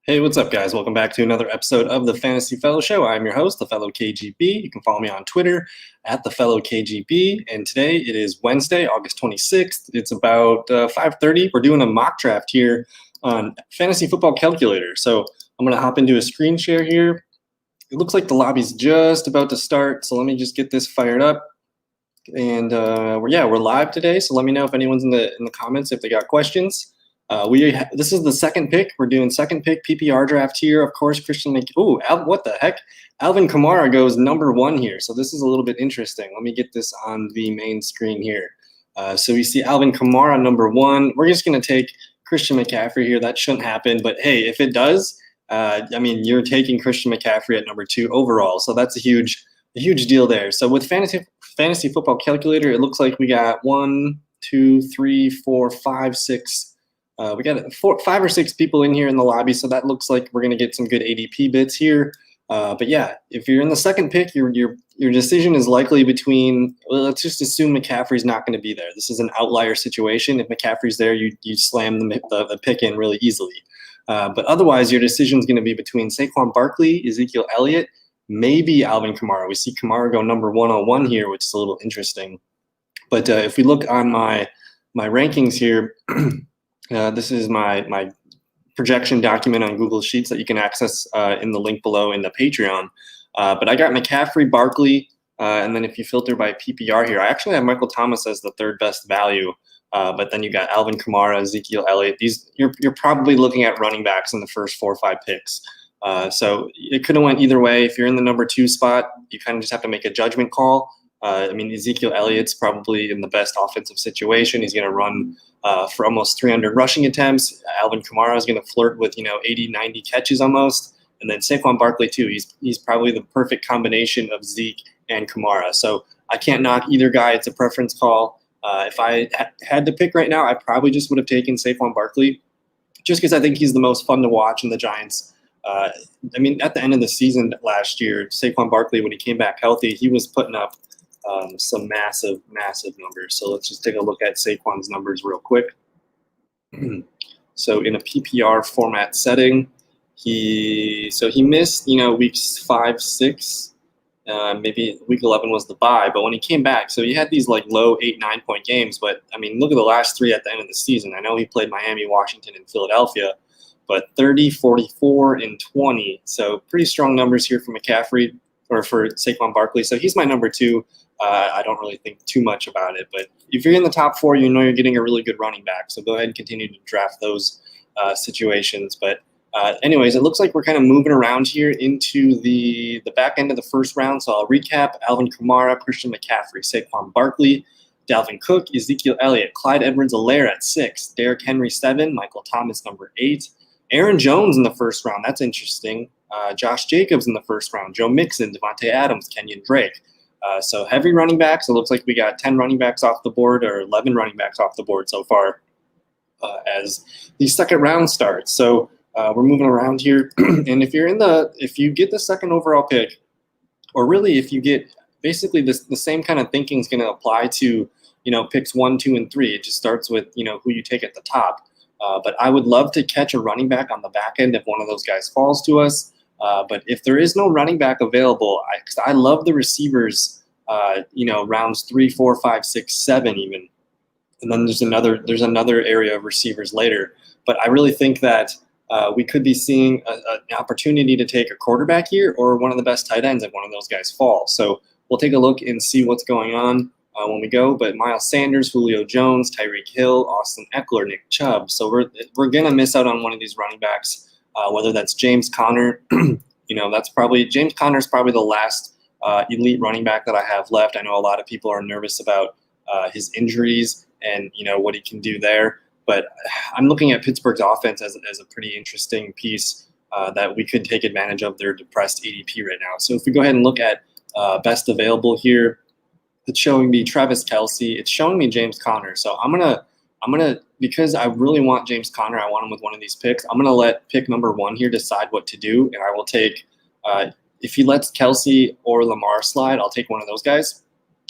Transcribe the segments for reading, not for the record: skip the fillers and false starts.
Hey, what's up, guys? Welcome back to another episode of the Fantasy Fellow Show. I'm your host, theFellowKGB. You can follow me on Twitter at theFellowKGB. And today it is Wednesday, August 26th. It's about 5:30. We're doing a mock draft here on Fantasy Football Calculator. So I'm going to hop into a screen share here. It looks like the lobby's just about to start. So let me just get this fired up. And we're live today. So let me know if anyone's in the comments if they got questions. This is the second pick. We're doing second pick PPR draft here. Of course, what the heck? Alvin Kamara goes number 1 here. So this is a little bit interesting. Let me get this on the main screen here. So we see Alvin Kamara number 1. We're just going to take Christian McCaffrey here. That shouldn't happen. But hey, if it does, you're taking Christian McCaffrey at number 2 overall. So that's a huge deal there. So with Fantasy Football Calculator, it looks like we got 1, 2, 3, 4, 5, 6. We got 5 or 6 people in here in the lobby, so that looks like we're going to get some good ADP bits here. But yeah, if you're in the second pick, your decision is likely between. Well, let's just assume McCaffrey's not going to be there. This is an outlier situation. If McCaffrey's there, you slam the pick in really easily. But otherwise, your decision is going to be between Saquon Barkley, Ezekiel Elliott, maybe Alvin Kamara. We see Kamara go number 101 here, which is a little interesting. But if we look on my rankings here. This is my projection document on Google Sheets that you can access in the link below in the Patreon. But I got McCaffrey, Barkley, and then if you filter by PPR here, I actually have Michael Thomas as the third best value. But then you got Alvin Kamara, Ezekiel Elliott. You're probably looking at running backs in the first 4 or 5 picks. So it could have went either way. If you're in the number 2 spot, you kind of just have to make a judgment call. Ezekiel Elliott's probably in the best offensive situation. He's going to run for almost 300 rushing attempts. Alvin Kamara is going to flirt with 80, 90 catches almost. And then Saquon Barkley too. He's probably the perfect combination of Zeke and Kamara. So I can't knock either guy. It's a preference call. If I had to pick right now, I probably just would have taken Saquon Barkley, just because I think he's the most fun to watch in the Giants. At the end of the season last year, Saquon Barkley, when he came back healthy, he was putting up some massive numbers. So let's just take a look at Saquon's numbers real quick. So in a PPR format setting, he missed weeks 5, 6, maybe week 11 was the bye. But when he came back, so he had these like low 8, 9 point games. But look at the last 3 at the end of the season. I know he played Miami, Washington, and Philadelphia, but 30, 44, and 20. So pretty strong numbers here for McCaffrey or for Saquon Barkley. So he's my number 2. I don't really think too much about it. But if you're in the top 4, you're getting a really good running back. So go ahead and continue to draft those situations. But anyways, it looks like we're kind of moving around here into the back end of the first round. So I'll recap: Alvin Kamara, Christian McCaffrey, Saquon Barkley, Dalvin Cook, Ezekiel Elliott, Clyde Edwards-Helaire at 6, Derrick Henry 7, Michael Thomas number 8, Aaron Jones in the first round. That's interesting. Josh Jacobs in the first round, Joe Mixon, Devontae Adams, Kenyon Drake. So heavy running backs. It looks like we got 10 running backs off the board, or 11 running backs off the board so far as the second round starts. So we're moving around here. And if you get the second overall pick, or really if you get basically the same kind of thinking is going to apply to picks 1, 2, and 3. It just starts with who you take at the top. But I would love to catch a running back on the back end if one of those guys falls to us. But if there is no running back available, I love the receivers, rounds 3, 4, 5, 6, 7 even. And then there's another area of receivers later. But I really think that we could be seeing an opportunity to take a quarterback here or one of the best tight ends if one of those guys falls. So we'll take a look and see what's going on when we go. But Miles Sanders, Julio Jones, Tyreek Hill, Austin Eckler, Nick Chubb. So we're going to miss out on one of these running backs. Whether that's James Conner, James Conner's probably the last elite running back that I have left. I know a lot of people are nervous about his injuries and what he can do there. But I'm looking at Pittsburgh's offense as a pretty interesting piece that we could take advantage of their depressed ADP right now. So if we go ahead and look at best available here, it's showing me Travis Kelce. It's showing me James Conner. So I'm gonna because I really want James Conner. I want him with one of these picks. I'm gonna let pick number 1 here decide what to do, and I will take. If he lets Kelce or Lamar slide, I'll take one of those guys.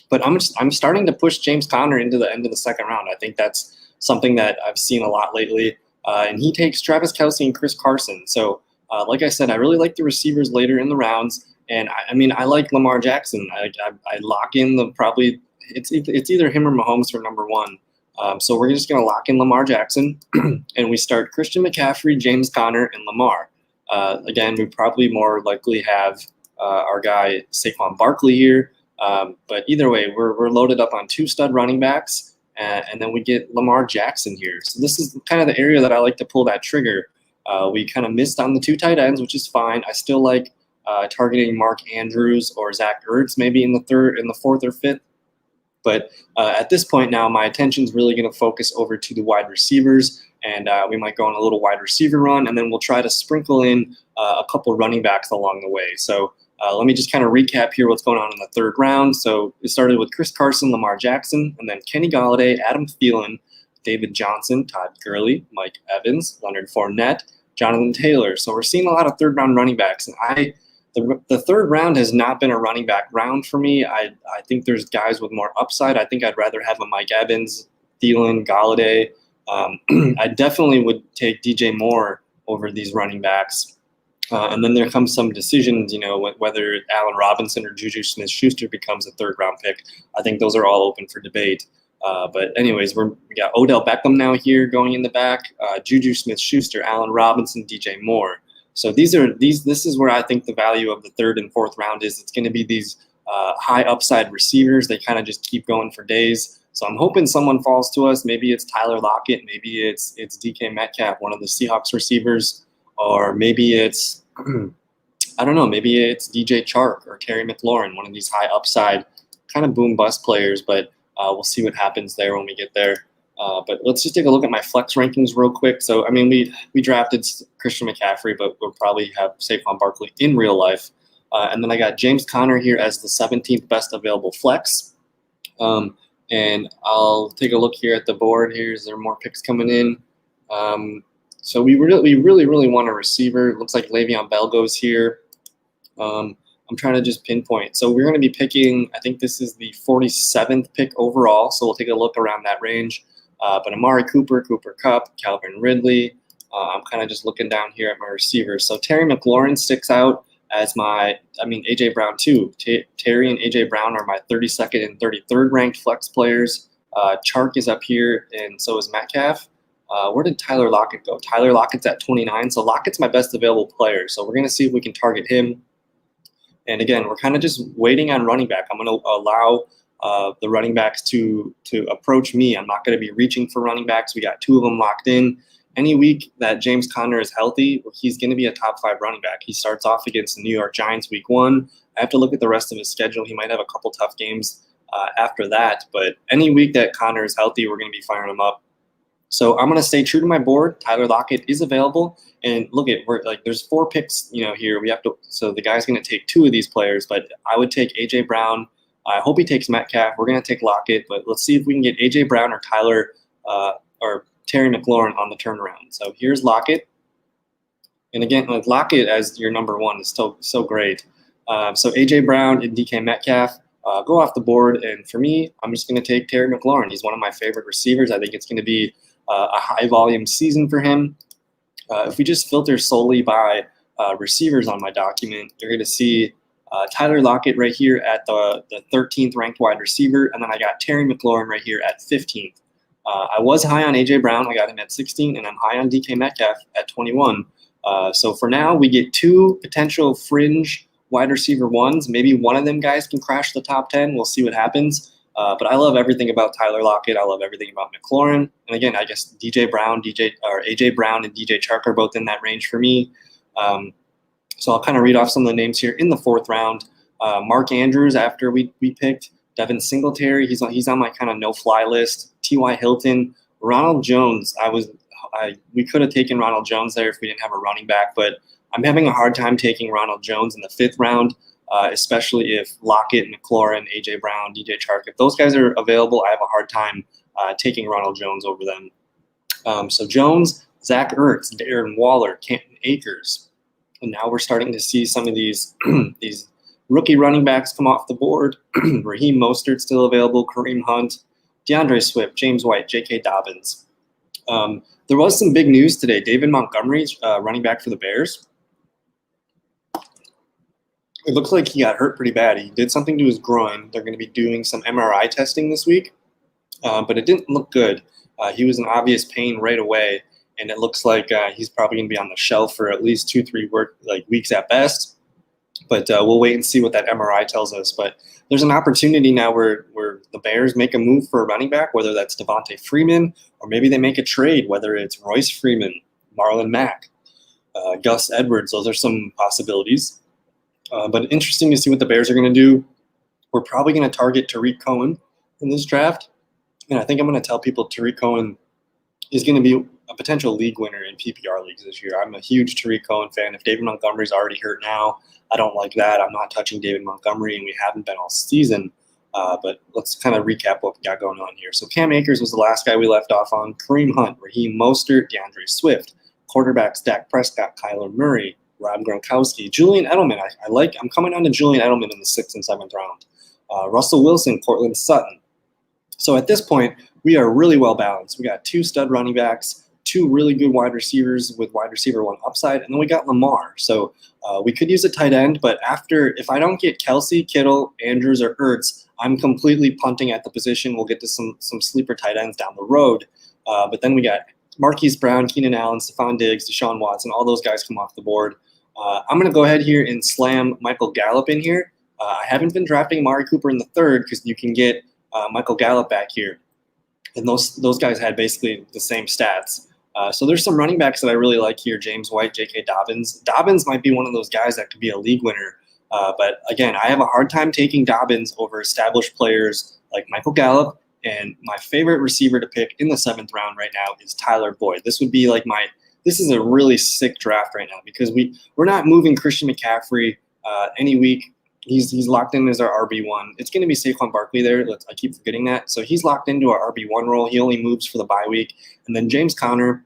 But I'm starting to push James Conner into the end of the second round. I think that's something that I've seen a lot lately. and he takes Travis Kelce and Chris Carson. So, like I said, I really like the receivers later in the rounds, and I mean, I like Lamar Jackson. I lock in it's either him or Mahomes for number one. So we're just going to lock in Lamar Jackson, and we start Christian McCaffrey, James Conner, and Lamar. Again, we probably more likely have our guy Saquon Barkley here, but either way, we're loaded up on 2 stud running backs, and then we get Lamar Jackson here. So this is kind of the area that I like to pull that trigger. We kind of missed on the 2 tight ends, which is fine. I still like targeting Mark Andrews or Zach Ertz maybe in the 4th or 5th. But at this point now, my attention is really going to focus over to the wide receivers, and we might go on a little wide receiver run, and then we'll try to sprinkle in a couple running backs along the way. So let me just kind of recap here what's going on in the 3rd round. So it started with Chris Carson, Lamar Jackson, and then Kenny Golladay, Adam Thielen, David Johnson, Todd Gurley, Mike Evans, Leonard Fournette, Jonathan Taylor. So we're seeing a lot of 3rd round running backs, and the 3rd round has not been a running back round for me. I think there's guys with more upside. I think I'd rather have a Mike Evans, Thielen, Golladay. I definitely would take DJ Moore over these running backs. And then there comes some decisions, whether Allen Robinson or Juju Smith-Schuster becomes a 3rd round pick. I think those are all open for debate. But anyways, we got Odell Beckham now here going in the back, Juju Smith-Schuster, Allen Robinson, DJ Moore. So this is where I think the value of the 3rd and 4th round is. It's going to be these high upside receivers. They kind of just keep going for days. So I'm hoping someone falls to us. Maybe it's Tyler Lockett. Maybe it's DK Metcalf, one of the Seahawks receivers, or maybe it's I don't know. Maybe it's DJ Chark or Terry McLaurin, one of these high upside kind of boom bust players. But we'll see what happens there when we get there. But let's just take a look at my flex rankings real quick. So, I mean, we drafted Christian McCaffrey, but we'll probably have Saquon Barkley in real life. And then I got James Conner here as the 17th best available flex. And I'll take a look here at the board here. Is there more picks coming in? So we really want a receiver. It looks like Le'Veon Bell goes here. I'm trying to just pinpoint. So we're going to be picking, I think this is the 47th pick overall. So we'll take a look around that range. But Amari Cooper, Cooper Kupp, Calvin Ridley. I'm kind of just looking down here at my receivers. So Terry McLaurin sticks out as A.J. Brown too. Terry and A.J. Brown are my 32nd and 33rd ranked flex players. Chark is up here, and so is Metcalf. Where did Tyler Lockett go? Tyler Lockett's at 29, so Lockett's my best available player. So we're going to see if we can target him. And again, we're kind of just waiting on running back. I'm going to allow the running backs to approach me. I'm not going to be reaching for running backs. We got 2 of them locked in. Any week that James Conner is healthy, he's going to be a top 5 running back. He starts off against the New York Giants week 1. I have to look at the rest of his schedule. He might have a couple tough games after that. But any week that Conner is healthy, we're going to be firing him up. So I'm going to stay true to my board. Tyler Lockett is available. And look at there's 4 picks, here. So the guy's going to take 2 of these players, but I would take A.J. Brown. I hope he takes Metcalf. We're going to take Lockett, but let's see if we can get A.J. Brown or Tyler or Terry McLaurin on the turnaround. So here's Lockett. And again, Lockett as your number 1 is so great. So A.J. Brown and DK Metcalf go off the board. And for me, I'm just going to take Terry McLaurin. He's one of my favorite receivers. I think it's going to be a high-volume season for him. If we just filter solely by receivers on my document, you're going to see Tyler Lockett right here at the 13th ranked wide receiver, and then I got Terry McLaurin right here at 15th. I was high on A.J. Brown. I got him at 16, and I'm high on DK Metcalf at 21. So for now, we get 2 potential fringe wide receiver 1s. Maybe one of them guys can crash the top 10. We'll see what happens. But I love everything about Tyler Lockett. I love everything about McLaurin. And again, I guess A.J. Brown and DJ Chark are both in that range for me. So I'll kind of read off some of the names here in the 4th round. Mark Andrews after we picked. Devin Singletary, he's on my kind of no-fly list. T.Y. Hilton. Ronald Jones, we could have taken Ronald Jones there if we didn't have a running back, but I'm having a hard time taking Ronald Jones in the 5th round. Especially if Lockett, McLaurin, A.J. Brown, DJ Chark, if those guys are available, I have a hard time taking Ronald Jones over them. So Jones, Zach Ertz, Darren Waller, Canton Akers. And now we're starting to see some of these these rookie running backs come off the board. Raheem Mostert still available, Kareem Hunt, DeAndre Swift, James White, J.K. Dobbins. There was some big news today. David Montgomery's running back for the Bears. It looks like he got hurt pretty bad. He did something to his groin. They're going to be doing some MRI testing this week, but it didn't look good. He was in obvious pain right away, and it looks like he's probably going to be on the shelf for at least 2-3 weeks at best. But we'll wait and see what that MRI tells us. But there's an opportunity now where the Bears make a move for a running back, whether that's Devontae Freeman or maybe they make a trade, whether it's Royce Freeman, Marlon Mack, Gus Edwards. Those are some possibilities. But interesting to see what the Bears are going to do. We're probably going to target Tariq Cohen in this draft. And I think I'm going to tell people Tariq Cohen is going to be a potential league winner in PPR leagues this year. I'm a huge Tariq Cohen fan. If David Montgomery's already hurt now, I don't like that. I'm not touching David Montgomery, and we haven't been all season. But let's kind of recap what we got going on here. So Cam Akers was the last guy we left off on. Kareem Hunt, Raheem Mostert, DeAndre Swift, quarterbacks Dak Prescott, Kyler Murray, Rob Gronkowski, Julian Edelman. I'm coming on to Julian Edelman in the 6th and 7th round. Russell Wilson, Cortland Sutton. So at this point, we are really well balanced. We got 2 stud running backs, 2 really good wide receivers with wide receiver 1 upside, and then we got Lamar. So we could use a tight end, but if I don't get Kelsey, Kittle, Andrews, or Ertz, I'm completely punting at the position. We'll get to some sleeper tight ends down the road. But then we got Marquise Brown, Keenan Allen, Stephon Diggs, Deshaun Watson. All those guys come off the board. I'm going to go ahead here and slam Michael Gallup in here. I haven't been drafting Amari Cooper in the 3rd because you can get Michael Gallup back here. And those guys had basically the same stats. So there's some running backs that I really like here. James White, J.K. Dobbins. Dobbins might be one of those guys that could be a league winner. But again, I have a hard time taking Dobbins over established players like Michael Gallup. And my favorite receiver to pick in the 7th round right now is Tyler Boyd. This would be like this is a really sick draft right now because we're not moving Christian McCaffrey any week. He's locked in as our RB1. It's going to be Saquon Barkley there. I keep forgetting that. So he's locked into our RB1 role. He only moves for the bye week. And then James Conner,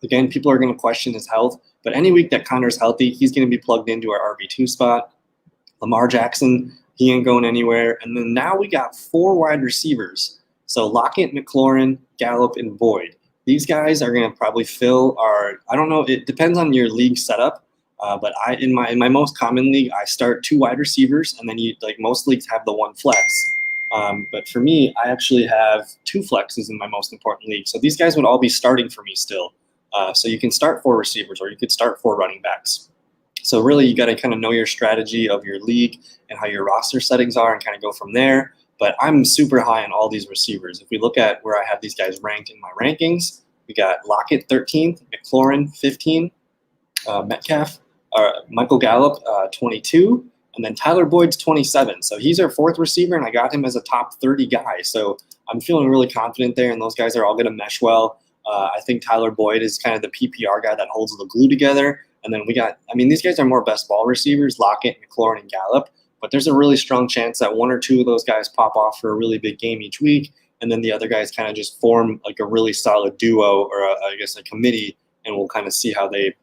again, people are going to question his health. But any week that Conner's healthy, he's going to be plugged into our RB2 spot. Lamar Jackson, he ain't going anywhere. And then now we got 4 wide receivers. So Lockett, McLaurin, Gallup, and Boyd. These guys are going to probably fill I don't know, it depends on your league setup. But in my most common league, I start 2 wide receivers, and then most leagues have the 1 flex. But for me, I actually have 2 flexes in my most important league. So these guys would all be starting for me still. So you can start 4 receivers, or you could start 4 running backs. So really, you got to kind of know your strategy of your league and how your roster settings are, and kind of go from there. But I'm super high on all these receivers. If we look at where I have these guys ranked in my rankings, we got Lockett 13th, McLaurin 15, Metcalf. Michael Gallup, 22, and then Tyler Boyd's 27. So he's our 4th receiver, and I got him as a top 30 guy. So I'm feeling really confident there, and those guys are all going to mesh well. I think Tyler Boyd is kind of the PPR guy that holds the glue together. And then these guys are more best ball receivers, Lockett, McLaurin, and Gallup. But there's a really strong chance that 1 or 2 of those guys pop off for a really big game each week, and then the other guys kind of just form like a really solid duo or a committee, and we'll kind of see how they,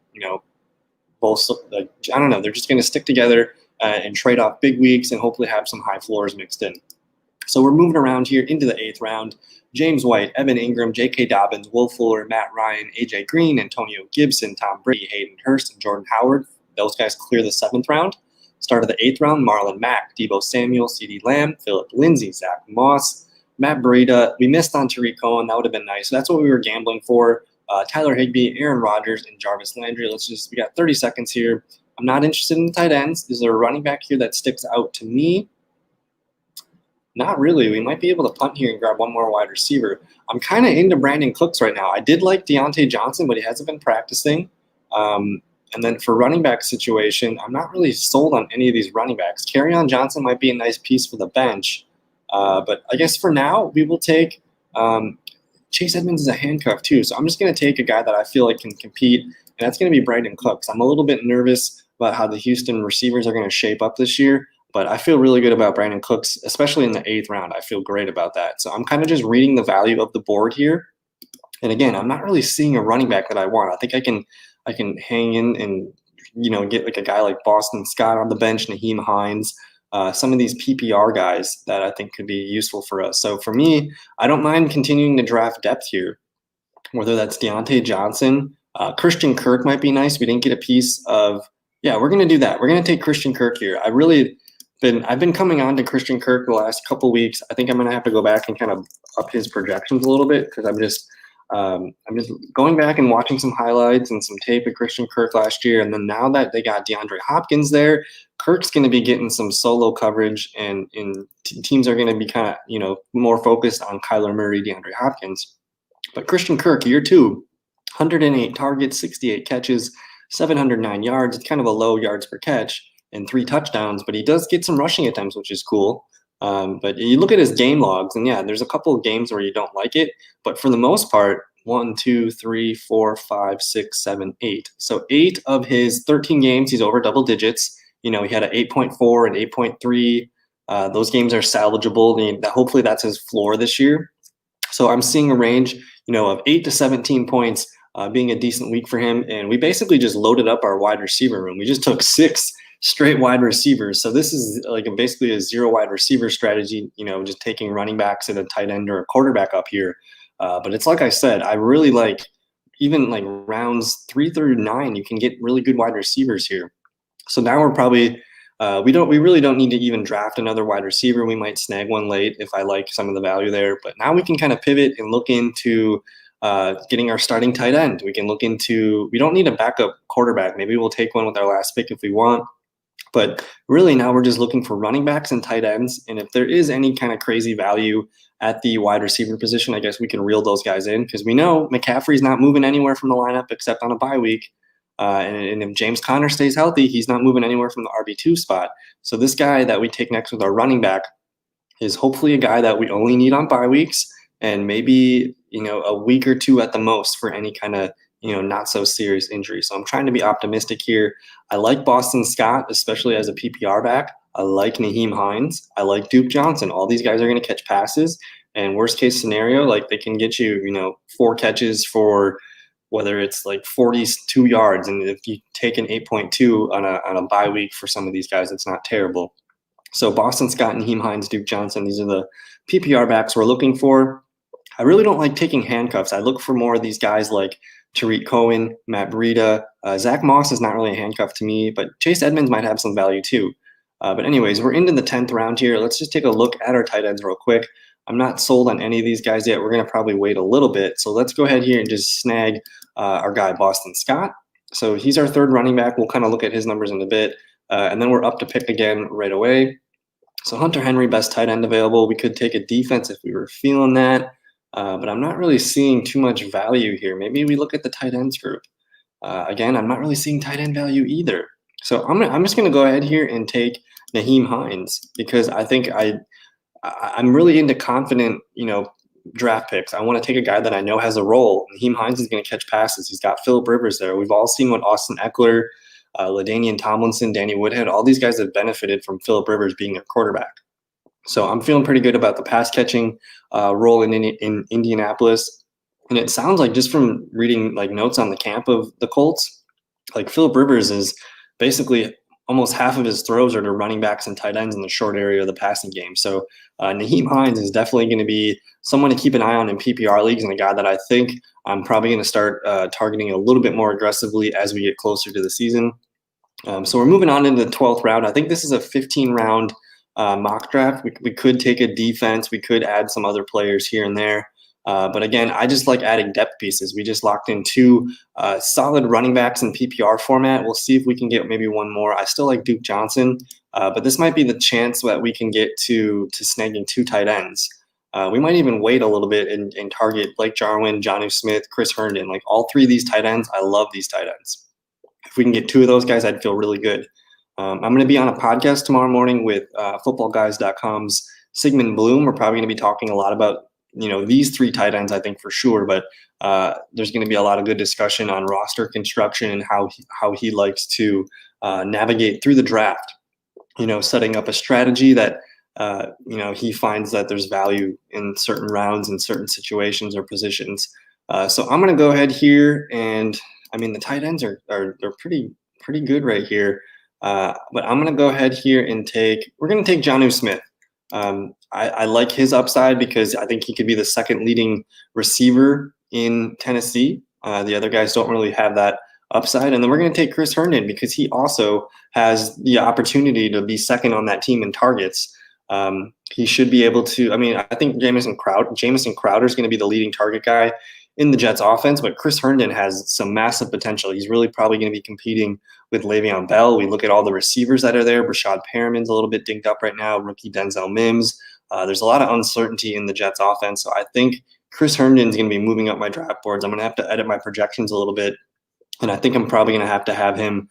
both, I don't know, they're just going to stick together and trade off big weeks and hopefully have some high floors mixed in. So we're moving around here into the 8th round. James White, Evan Ingram, J.K. Dobbins, Will Fuller, Matt Ryan, A.J. Green, Antonio Gibson, Tom Brady, Hayden Hurst, and Jordan Howard. Those guys clear the 7th round. Start of the 8th round, Marlon Mack, Deebo Samuel, CeeDee Lamb, Phillip Lindsay, Zach Moss, Matt Breida. We missed on Tariq Cohen. That would have been nice. So that's what we were gambling for. Tyler Higbee, Aaron Rodgers, and Jarvis Landry. We got 30 seconds here. I'm not interested in the tight ends. Is there a running back here that sticks out to me? Not really. We might be able to punt here and grab 1 more wide receiver. I'm kind of into Brandon Cooks right now. I did like Deontay Johnson, but he hasn't been practicing. And then for running back situation, I'm not really sold on any of these running backs. Kerryon Johnson might be a nice piece for the bench. But I guess for now, we will take Chase Edmonds is a handcuff too. So I'm just going to take a guy that I feel like can compete, and that's going to be Brandon Cooks. I'm a little bit nervous about how the Houston receivers are going to shape up this year, but I feel really good about Brandon Cooks, especially in the 8th round. I feel great about that. So I'm kind of just reading the value of the board here. And again, I'm not really seeing a running back that I want. I think I can hang in and get like a guy like Boston Scott on the bench, Naheem Hines, some of these PPR guys that I think could be useful for us. So for me, I don't mind continuing to draft depth here. whether that's Deontay Johnson. Christian Kirk might be nice. We didn't get a piece of, yeah, we're going to do that. We're going to take Christian Kirk here. I've been coming on to Christian Kirk the last couple weeks. I think I'm going to have to go back and kind of up his projections a little bit because I'm just going back and watching some highlights and some tape of Christian Kirk last year. And then now that they got DeAndre Hopkins there, Kirk's going to be getting some solo coverage, and teams are going to be kind of, more focused on Kyler Murray, DeAndre Hopkins. But Christian Kirk, year 2, 108 targets, 68 catches, 709 yards. It's kind of a low yards per catch and 3 touchdowns, but he does get some rushing attempts, which is cool. But you look at his game logs, and yeah, there's a couple of games where you don't like it, but for the most part, 1, 2, 3, 4, 5, 6, 7, 8. So 8 of his 13 games, he's over double digits. He had an 8.4 and 8.3. Those games are salvageable. Hopefully that's his floor this year. So I'm seeing a range, of 8 to 17 points being a decent week for him. And we basically just loaded up our wide receiver room. We just took 6 straight wide receivers. So this is like basically a 0 wide receiver strategy, just taking running backs and a tight end or a quarterback up here. But it's like I said, I really like even like rounds 3 through 9, you can get really good wide receivers here. So now we're probably we really don't need to even draft another wide receiver. We might snag one late if I like some of the value there. But now we can kind of pivot and look into getting our starting tight end. We can look into, we don't need a backup quarterback. Maybe we'll take one with our last pick if we want. But really now we're just looking for running backs and tight ends. And if there is any kind of crazy value at the wide receiver position, I guess we can reel those guys in because we know McCaffrey's not moving anywhere from the lineup except on a bye week. And if James Conner stays healthy, he's not moving anywhere from the RB2 spot. So this guy that we take next with our running back is hopefully a guy that we only need on bye weeks and maybe, a week or 2 at the most for any kind of, not so serious injury. So I'm trying to be optimistic here. I like Boston Scott, especially as a PPR back. I like Nyheim Hines. I like Duke Johnson. All these guys are going to catch passes. And worst case scenario, like they can get you, 4 catches for whether it's like 42 yards. And if you take an 8.2 on a bye week for some of these guys, it's not terrible. So Boston Scott, Nyheim Hines, Duke Johnson, these are the PPR backs we're looking for. I really don't like taking handcuffs. I look for more of these guys like Tariq Cohen, Matt Breida. Zach Moss is not really a handcuff to me, but Chase Edmonds might have some value too. But anyways, we're into the 10th round here. Let's just take a look at our tight ends real quick. I'm not sold on any of these guys yet. We're going to probably wait a little bit. So let's go ahead here and just snag our guy, Boston Scott. So he's our 3rd running back. We'll kind of look at his numbers in a bit. And then we're up to pick again right away. So Hunter Henry, best tight end available. We could take a defense if we were feeling that. But I'm not really seeing too much value here. Maybe we look at the tight ends group. Again, I'm not really seeing tight end value either. So I'm just going to go ahead here and take Nyheim Hines because I think I'm really into confident, draft picks. I want to take a guy that I know has a role. Nyheim Hines is going to catch passes. He's got Phillip Rivers there. We've all seen what Austin Eckler, LaDainian Tomlinson, Danny Woodhead, all these guys have benefited from Phillip Rivers being a quarterback. So I'm feeling pretty good about the pass catching role in Indianapolis. And it sounds like just from reading like notes on the camp of the Colts, like Phillip Rivers is basically almost half of his throws are to running backs and tight ends in the short area of the passing game. So Nyheim Hines is definitely going to be someone to keep an eye on in PPR leagues and a guy that I think I'm probably going to start targeting a little bit more aggressively as we get closer to the season. So we're moving on into the 12th round. I think this is a 15-round mock draft. We could take a defense. We could add some other players here and there. But again, I just like adding depth pieces. We just locked in 2 solid running backs in PPR format. We'll see if we can get maybe one more. I still like Duke Johnson, but this might be the chance that we can get to snagging 2 tight ends. We might even wait a little bit and target Blake Jarwin, Jonnu Smith, Chris Herndon. Like all 3 of these tight ends, I love these tight ends. If we can get 2 of those guys, I'd feel really good. I'm going to be on a podcast tomorrow morning with footballguys.com's Sigmund Bloom. We're probably going to be talking a lot about these 3 tight ends, I think for sure, but there's going to be a lot of good discussion on roster construction and how he likes to navigate through the draft, setting up a strategy that, he finds that there's value in certain rounds in certain situations or positions. So I'm going to go ahead here and the tight ends are pretty good right here. But I'm going to go ahead here and we're going to take Jonnu Smith. I like his upside because I think he could be the second leading receiver in Tennessee. The other guys don't really have that upside. And then we're going to take Chris Herndon because he also has the opportunity to be second on that team in targets. He should be able to. I mean, I think Jamison Crowder is going to be the leading target guy in the Jets offense, but Chris Herndon has some massive potential. He's really probably going to be competing with Le'Veon Bell. We look at all the receivers that are there. Brashad Perriman's a little bit dinged up right now. Rookie Denzel Mims. There's a lot of uncertainty in the Jets offense. So I think Chris Herndon's going to be moving up my draft boards. I'm going to have to edit my projections a little bit. And I think I'm probably going to have him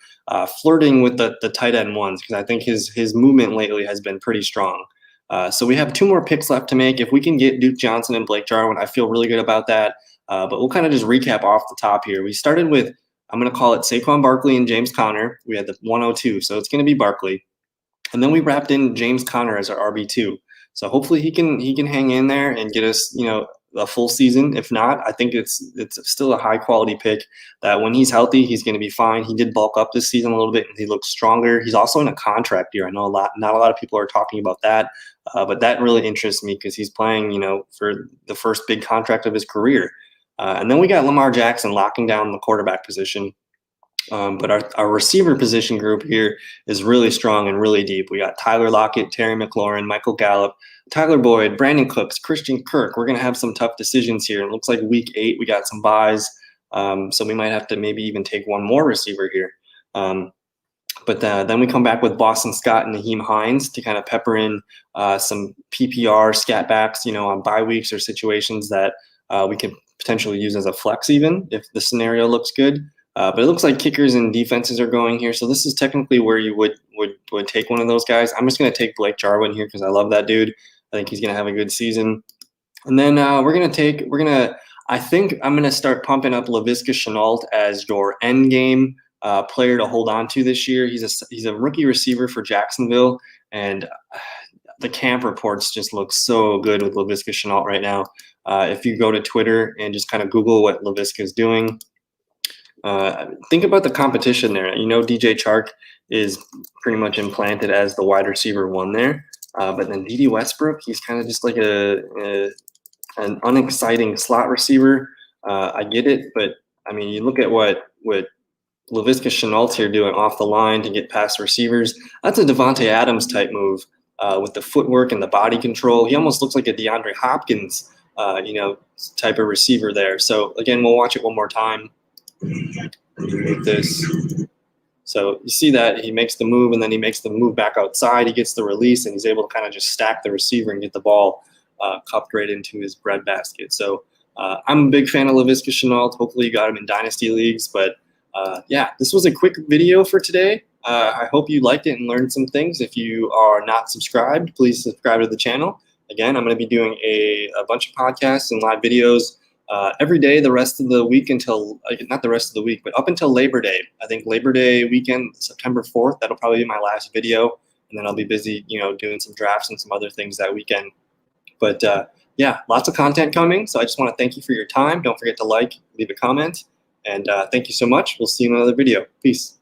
flirting with the tight end ones because I think his movement lately has been pretty strong. So we have 2 more picks left to make. If we can get Duke Johnson and Blake Jarwin, I feel really good about that. But we'll kind of just recap off the top here. We started with, I'm going to call it Saquon Barkley and James Conner. We had the 102, so it's going to be Barkley. And then we wrapped in James Conner as our RB2. So hopefully he can hang in there and get us, a full season. If not, I think it's still a high quality pick that when he's healthy, he's going to be fine. He did bulk up this season a little bit and he looks stronger. He's also in a contract year. I know not a lot of people are talking about that, but that really interests me because he's playing, for the first big contract of his career. And then we got Lamar Jackson locking down the quarterback position. But our receiver position group here is really strong and really deep. We got Tyler Lockett, Terry McLaurin, Michael Gallup, Tyler Boyd, Brandon Cooks, Christian Kirk. We're going to have some tough decisions here. It looks like week 8 we got some buys, so we might have to maybe even take one more receiver here. But then we come back with Boston Scott and Naheem Hines to kind of pepper in some PPR scat backs, on bye weeks or situations that we could potentially use as a flex even if the scenario looks good. But it looks like kickers and defenses are going here. So this is technically where you would take one of those guys. I'm just going to take Blake Jarwin here because I love that dude. I think he's going to have a good season. And then I think I'm going to start pumping up Laviska Shenault as your end game player to hold on to this year. He's a rookie receiver for Jacksonville. And the camp reports just look so good with Laviska Shenault right now. If you go to Twitter and just kind of Google what Laviska is doing, think about the competition there. DJ Chark is pretty much implanted as the wide receiver 1 there. But then D.D. Westbrook, he's kind of just like an unexciting slot receiver. I get it, but I mean, you look at what Laviska Shenault's here doing off the line to get past receivers. That's a Devontae Adams type move with the footwork and the body control. He almost looks like a DeAndre Hopkins, type of receiver there. So again, we'll watch it one more time. Make this. So you see that he makes the move and then he makes the move back outside. He gets the release and he's able to kind of just stack the receiver and get the ball cupped right into his breadbasket. So I'm a big fan of Laviska Shenault. Hopefully you got him in dynasty leagues. But yeah, this was a quick video for today. I hope you liked it and learned some things. If you are not subscribed, please subscribe to the channel. Again, I'm going to be doing a bunch of podcasts and live videos every day the rest of the week until, not the rest of the week, but up until Labor Day. I think Labor Day weekend, September 4th, that'll probably be my last video. And then I'll be busy, doing some drafts and some other things that weekend. But yeah, lots of content coming. So I just want to thank you for your time. Don't forget to leave a comment. And thank you so much. We'll see you in another video. Peace.